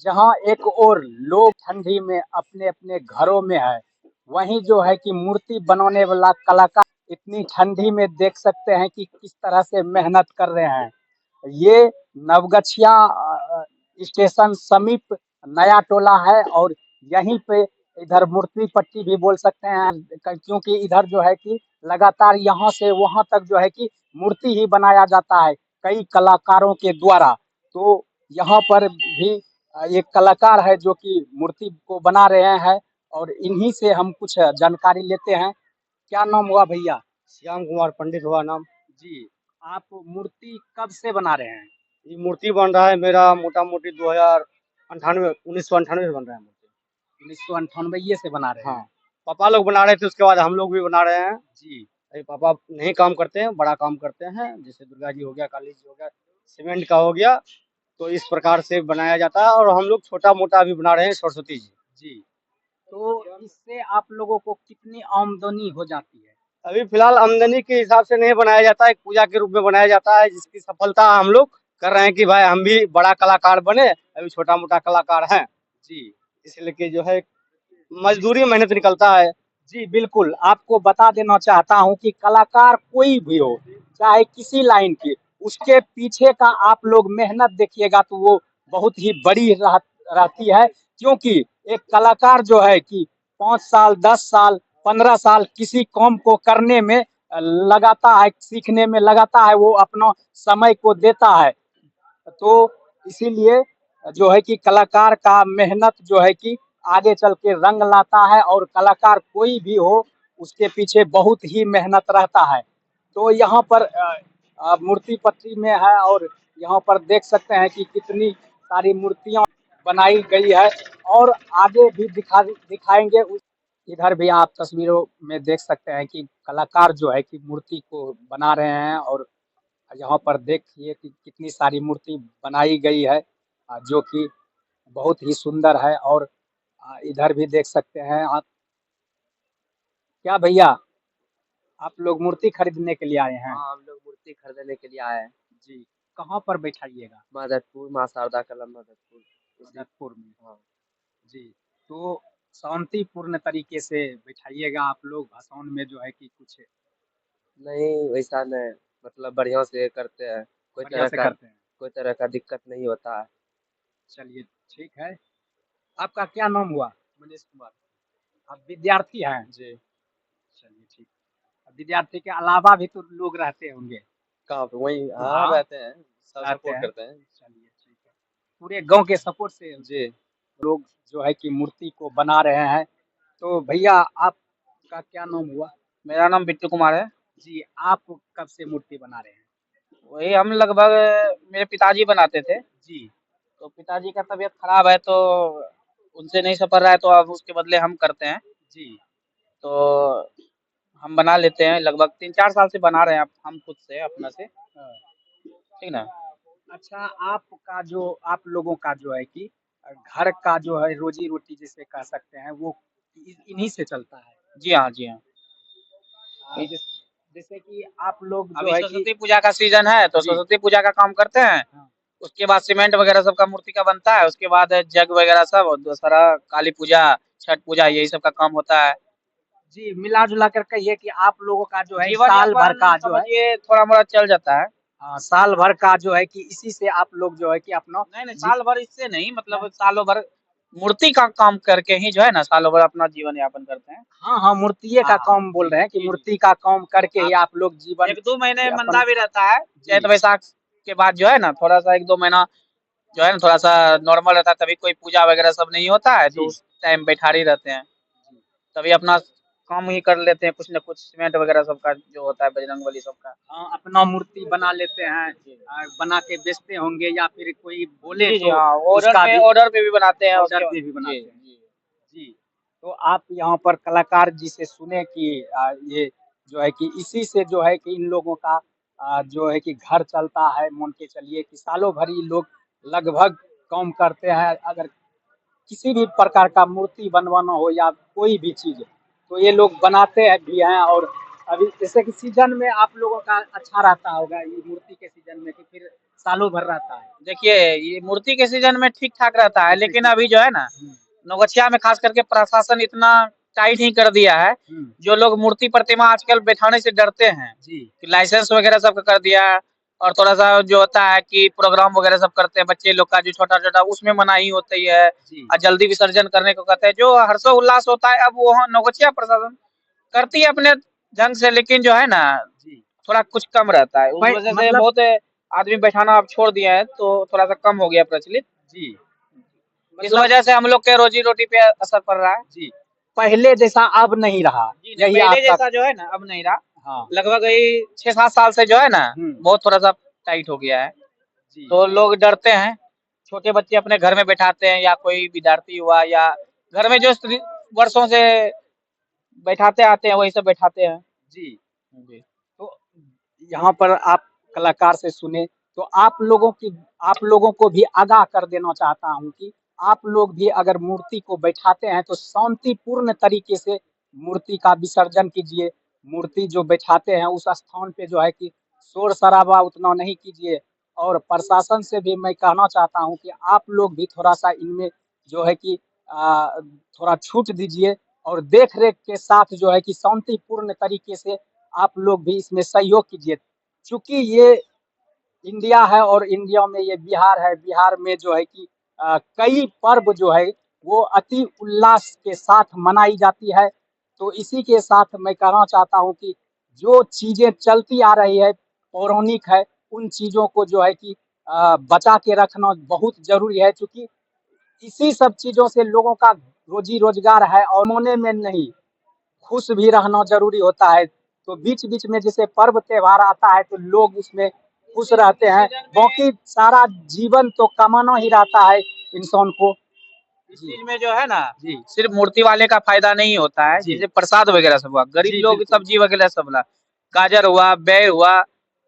जहाँ एक और लोग ठंडी में अपने अपने घरों में है, वहीं जो है कि मूर्ति बनाने वाला कलाकार इतनी ठंडी में देख सकते हैं कि किस तरह से मेहनत कर रहे हैं। ये नवगछिया स्टेशन समीप नया टोला है और यहीं पे इधर मूर्ति पट्टी भी बोल सकते हैं, क्योंकि इधर जो है कि लगातार यहाँ से वहाँ तक जो है कि मूर्ति ही बनाया जाता है कई कलाकारों के द्वारा। तो यहाँ पर भी एक कलाकार है जो कि मूर्ति को बना रहे हैं और इन्हीं से हम कुछ जानकारी लेते हैं। क्या नाम हुआ भैया? श्याम कुमार पंडित हुआ नाम। जी, आप मूर्ति कब से बना रहे हैं? ये मूर्ति बन रहा है मेरा मोटा मोटी 2098 1998 से बन रहा है मूर्ति। 1998 से बना रहे हाँ, हैं। पापा लोग बना रहे थे, उसके बाद हम लोग भी बना रहे हैं। जी, अभी पापा नहीं काम करते हैं, बड़ा काम करते हैं, जैसे दुर्गा जी हो गया, काली जी हो गया, सीमेंट का हो गया, तो इस प्रकार से बनाया जाता है। और हम लोग छोटा मोटा भी बना रहे हैं, सरस्वती जी। जी। तो इससे आप लोगों को कितनी आमदनी हो जाती है? अभी फिलहाल आमदनी के हिसाब से नहीं बनाया जाता है, एक पूजा के रूप में बनाया जाता है, जिसकी सफलता हम लोग कर रहे हैं कि भाई हम भी बड़ा कलाकार बने, अभी छोटा मोटा कलाकार हैं। जी, इसलिए कि जो है मजदूरी मेहनत निकलता है। जी बिल्कुल। आपको बता देना चाहता हूँ कि कलाकार कोई भी हो, चाहे किसी लाइन के, उसके पीछे का आप लोग मेहनत देखिएगा तो वो बहुत ही बड़ी रहती है। क्योंकि एक कलाकार जो है कि 5 साल, 10 साल, 15 साल किसी काम को करने में लगाता है, सीखने में लगाता है, वो अपना समय को देता है। तो इसीलिए जो है कि कलाकार का मेहनत जो है कि आगे चल के रंग लाता है और कलाकार कोई भी हो, उसके पीछे बहुत ही मेहनत रहता है। तो यहाँ पर मूर्ति पट्टी में है और यहाँ पर देख सकते हैं कि कितनी सारी मूर्तियाँ बनाई गई है और आगे भी दिखाएंगे। इधर भी आप तस्वीरों में देख सकते हैं कि कलाकार जो है कि मूर्ति को बना रहे हैं और यहाँ पर देखिए कि कितनी सारी मूर्ति बनाई गई है, जो कि बहुत ही सुंदर है। और इधर भी देख सकते हैं आप। क्या भैया, आप लोग मूर्ति खरीदने के लिए आए हैं? हाँ, हम लोग मूर्ति खरीदने के लिए आए हैं। जी, कहाँ पर बैठाइएगा? मददपुर, माँ शारदा कलम मददपुर। उसी। मददपुर में। हाँ। जी, तो शांतिपूर्ण तरीके से बैठाइएगा आप लोग, भाषण में जो है कि कुछ नहीं, वैसा नहीं, मतलब बढ़िया से करते हैं। बढ़िया से करते हैं। कोई तरह का दिक्कत नहीं होता है। चलिए ठीक है। आपका क्या नाम हुआ? मनीष कुमार। आप विद्यार्थी हैं? जी। चलिए ठीक। विद्यार्थी के अलावा भी तो लोग रहते होंगे? कहाँ पे? वहीं, हाँ, हाँ, रहते हैं। सब रहते सपोर्ट हैं। करते हैं। चलिए ठीक है। पूरे गाँव के सपोर्ट से जी। लोग जो है कि मूर्ति को बना रहे हैं। तो भैया आपका क्या नाम हुआ? मेरा नाम बिट्टू कुमार है। जी, आप कब से मूर्ति बना रहे हैं? वही हम लगभग मेरे पिताजी बनाते थे, जी, तो पिताजी का तबीयत खराब है तो उनसे नहीं सपर रहा है तो अब उसके बदले हम करते हैं। जी। तो हम बना लेते हैं, लगभग 3-4 साल से बना रहे हैं हम खुद से अपना से, हाँ। ठीक ना? अच्छा, आपका जो आप लोगों का जो है कि घर का जो है रोजी-रोटी जिसे कह सकते हैं वो इन्हीं से चलता है। जी हाँ, जी हाँ। जैसे कि आप लोग जो अभी है कि सरस्वती पूजा का सीजन है तो जी, सरस्वती पूजा का काम करते हैं। हाँ, उसके बाद सीमेंट वगैरह सबका मूर्ति का बनता है, उसके बाद जग वगैरह सब, और दशहरा, काली पूजा, छठ पूजा, यही सब का काम होता है। जी, मिला-जुला कर कहिए कि आप लोगों का जो है जीवन साल भर यापन का जो है समझिए थोड़ा मोड़ा चल जाता है। साल भर का जो है कि इसी से आप लोग जो है कि अपना नहीं नहीं, जी साल भर इससे नहीं, मतलब सालों भर मूर्ति का काम करके ही जो है ना सालों भर अपना जीवन यापन करते हैं। हाँ, हाँ, मूर्तिये का हाँ हाँ, काम बोल जी रहे हैं कि जी जी। मूर्ति का काम करके ही आप आप लोग जीवन 1-2 महीने यापन मंदा भी रहता है, जी, चैत वैशाख के बाद जो है ना थोड़ा सा 1-2 महीना जो है ना थोड़ा सा नॉर्मल रहता है, तभी कोई पूजा वगैरह सब नहीं होता है तो जी, उस टाइम बैठारी रहते हैं, जी। तभी अपना काम ही कर लेते हैं, कुछ न कुछ सीमेंट वगैरह सबका जो होता है बजरंगबली सबका। अपना मूर्ति बना लेते हैं, जी बना के बेचते होंगे या फिर कोई बोले जी जी, तो हाँ, उसका भी ऑर्डर पे भी बनाते हैं ऑर्डर उसके बाद। पे भी जी बनाते हैं। जी। जी, तो आप यहाँ पर कलाकार जी से सुने कि ये जो है कि इसी से जो है कि इन लोगों का जो है कि घर चलता है, मान के चलिए कि सालों भर ये लोग लगभग काम करते हैं। अगर किसी भी प्रकार का मूर्ति बनवाना हो या कोई भी चीज़, तो ये लोग बनाते हैं भी हैं। और अभी जैसे कि सीजन में आप लोगों का अच्छा रहता होगा, ये मूर्ति के सीजन में कि फिर सालों भर रहता है। देखिए ये मूर्ति के सीजन में ठीक ठाक रहता है, लेकिन अभी जो है ना नौगछिया में खास करके प्रशासन इतना टाइट ही कर दिया है। जो लोग मूर्ति प्रतिमा आजकल बैठाने से डरते हैं जी कि लाइसेंस वगैरह सब कर दिया है। और थोड़ा सा जो होता है कि प्रोग्राम वगैरह सब करते हैं बच्चे लोग का जो छोटा छोटा, उसमें मनाही होती है जी और जल्दी विसर्जन करने को कहते हैं। जो हर्षोल्लास होता है अब वो नौगछिया प्रशासन करती है अपने ढंग से, लेकिन जो है ना जी थोड़ा कुछ कम रहता है। उस भाई, वजह से मतलब बहुत आदमी बैठाना अब छोड़ दिया है, तो थोड़ा सा कम हो गया प्रचलित। जी इस मतलब वजह से हम लोग के रोजी रोटी पे असर पड़ रहा है। जी पहले जैसा अब नहीं रहा, जी यही पहले आपका। जैसा जो है ना अब नहीं रहा। हाँ लगभग यही 6-7 साल से जो है ना बहुत थोड़ा सा टाइट हो गया है। जी तो लोग डरते हैं। छोटे बच्चे अपने घर में बैठाते हैं, या कोई विद्यार्थी हुआ या घर में जो वर्षों से बैठाते आते हैं वही सब बैठाते हैं। जी जी तो यहाँ पर आप कलाकार से सुने, तो आप लोगों को भी आगाह कर देना चाहता हूँ कि आप लोग भी अगर मूर्ति को बैठाते हैं तो शांतिपूर्ण तरीके से मूर्ति का विसर्जन कीजिए। मूर्ति जो बैठाते हैं उस स्थान पे जो है कि शोर शराबा उतना नहीं कीजिए। और प्रशासन से भी मैं कहना चाहता हूँ कि आप लोग भी थोड़ा सा इनमें जो है कि थोड़ा छूट दीजिए और देख रेख के साथ जो है कि शांतिपूर्ण तरीके से आप लोग भी इसमें सहयोग कीजिए। चूंकि ये इंडिया है और इंडिया में ये बिहार है, बिहार में जो है कि कई पर्व जो है वो अति उल्लास के साथ मनाई जाती है। तो इसी के साथ मैं कहना चाहता हूँ कि जो चीजें चलती आ रही है पौराणिक है, उन चीजों को जो है कि बचा के रखना बहुत जरूरी है। क्योंकि इसी सब चीजों से लोगों का रोजी रोजगार है और मोने में नहीं, खुश भी रहना जरूरी होता है। तो बीच-बीच में जैसे पर्व त्योहार आता है तो लोग उसमें खुश रहते हैं। बाकी सारा जीवन तो कमाना ही रहता है इंसान को। इस जी, चीज में जो है ना जी, सिर्फ मूर्ति वाले का फायदा नहीं होता है। जी, जैसे प्रसाद वगैरह सब हुआ, गरीब जी, लोग बिल्कुल। सब्जी वगैरह सब ला, गाजर हुआ, बेर हुआ,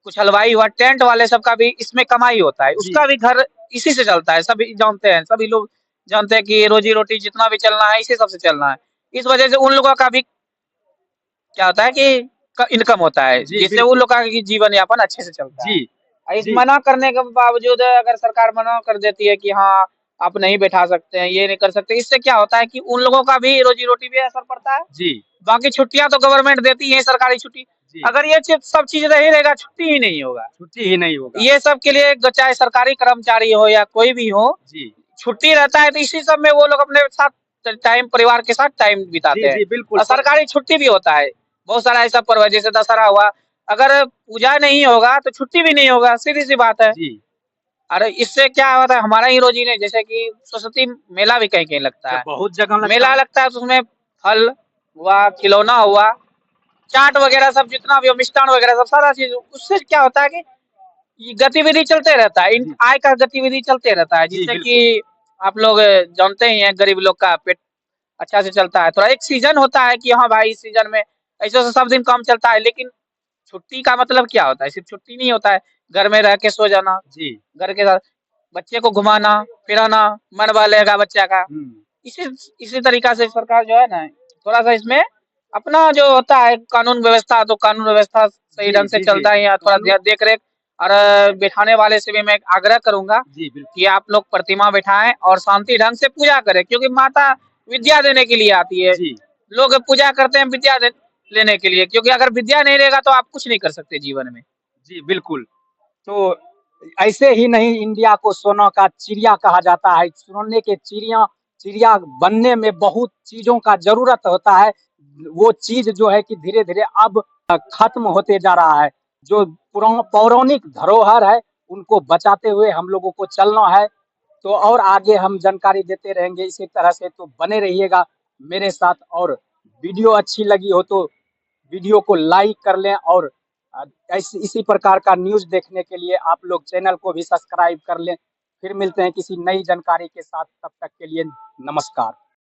कुछ हलवाई हुआ, टेंट वाले सबका भी इसमें कमाई होता है। जी, उसका भी घर इसी से चलता है। सभी जानते हैं, सभी लोग जानते हैं कि रोजी रोटी जितना भी चलना है इसी सबसे चलना है। इस वजह से उन लोगों का भी क्या होता है कि इनकम होता है, जी, जिससे उन बिल्कुल। लोग का जीवन यापन अच्छे से चलता है। जी, और इस जी, मना करने के बावजूद अगर सरकार मना कर देती है कि हाँ आप नहीं बैठा सकते हैं, ये नहीं कर सकते, इससे क्या होता है कि उन लोगों का भी रोजी रोटी पे असर पड़ता है। जी, बाकी छुट्टियां तो गवर्नमेंट देती है, सरकारी छुट्टी। जी, अगर ये सब चीज नहीं रहेगा, छुट्टी ही नहीं होगा। छुट्टी ही नहीं होगा। ये सब के लिए चाहे सरकारी कर्मचारी हो या कोई भी हो, जी, छुट्टी रहता है तो इसी सब में वो लोग अपने साथ टाइम, परिवार के साथ टाइम बिताते जी, हैं। जी, बिल्कुल। और सरकारी छुट्टी भी होता है। बहुत सारा ऐसा पर्व है जैसे दशहरा हुआ, अगर पूजा नहीं होगा तो छुट्टी भी नहीं होगा, सीधी सी बात है। जी, अरे इससे क्या होता है, हमारा ही रोजी नहीं। जैसे कि सरस्वती मेला भी कहीं कहीं लगता है, बहुत जगह लगता मेला है। लगता है तो उसमें फल हुआ, खिलौना हुआ, चाट वगैरह सब जितना भी हो, मिष्ठान वगैरह सब सारा चीज, उससे क्या होता है कि ये गतिविधि चलते रहता है, जी, आय का गतिविधि चलते रहता है, जी, जिससे बिल्कुल। कि आप लोग जानते ही हैं गरीब लोग का पेट अच्छा से चलता है। थोड़ा एक सीजन होता है कि हाँ भाई इस सीजन में ऐसे तो सब दिन काम चलता है, लेकिन छुट्टी का मतलब क्या होता है? सिर्फ छुट्टी नहीं होता है, घर में रह के सो जाना, जी, घर के साथ बच्चे को घुमाना फिराना, मन बहलेगा बच्चा का। हुँ। इसी इसी तरीका से सरकार जो है ना थोड़ा सा इसमें अपना जो होता है कानून व्यवस्था, तो कानून व्यवस्था सही जी, ढंग से जी, जी। चलता है या थोड़ा कानून देख रेख। और बिठाने वाले से भी मैं आग्रह करूंगा जी, बिल्कुल। कि आप लोग प्रतिमा बिठाएं और शांति ढंग से पूजा करें, क्योंकि माता विद्या देने के लिए आती है। जी, लोग पूजा करते हैं लेने के लिए, क्योंकि अगर विद्या नहीं रहेगा तो आप कुछ नहीं कर सकते जीवन में। जी, बिल्कुल। तो ऐसे ही नहीं इंडिया को सोना का चिड़िया कहा जाता है। सोने के चिड़िया चिड़िया बनने में बहुत चीज़ों का ज़रूरत होता है। वो चीज़ जो है कि धीरे-धीरे अब खत्म होते जा रहा है। जो पौराणिक धरोहर है, उनको बचाते हुए हम लोगों को चलना है। तो और आगे हम जानकारी देते रहेंगे इसी तरह से, तो बने रहिएगा मेरे साथ। और वीडियो अच्छी लगी हो तो वीडियो को लाइक कर लें। और इसी प्रकार का न्यूज़ देखने के लिए आप लोग चैनल को भी सब्सक्राइब कर लें। फिर मिलते हैं किसी नई जानकारी के साथ, तब तक के लिए नमस्कार।